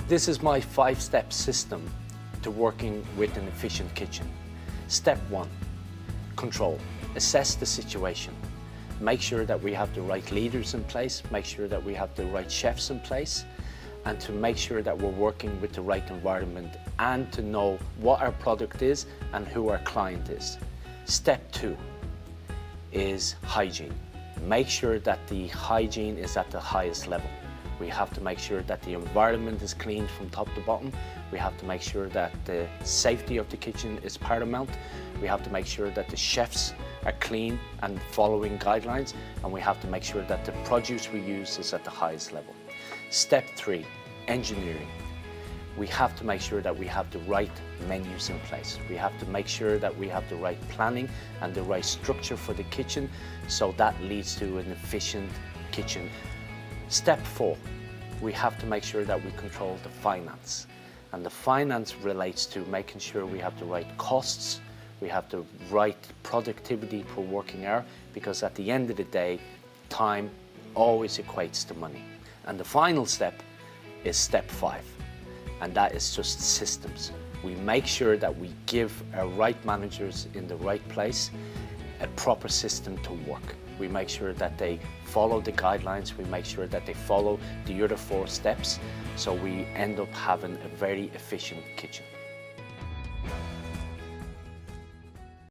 This is my 5-step system to working with an efficient kitchen. Step 1, control. Assess the situation. Make sure that we have the right leaders in place, make sure that we have the right chefs in place, and to make sure that we're working with the right environment and to know what our product is and who our client is. Step 2 is hygiene. Make sure that the hygiene is at the highest level. We have to make sure that the environment is cleaned from top to bottom. We have to make sure that the safety of the kitchen is paramount. We have to make sure that the chefs are clean and following guidelines, and we have to make sure that the produce we use is at the highest level. Step 3, engineering. We have to make sure that we have the right menus in place. We have to make sure that we have the right planning and the right structure for the kitchen, so that leads to an efficient kitchen. Step 4, we have to make sure that we control the finance. And the finance relates to making sure we have the right costs, we have the right productivity per working hour, because at the end of the day, time always equates to money. And the final step is step 5, and that is just systems. We make sure that we give our right managers in the right place a proper system to work. We make sure that they follow the guidelines, we make sure that they follow the other 4 steps, so we end up having a very efficient kitchen.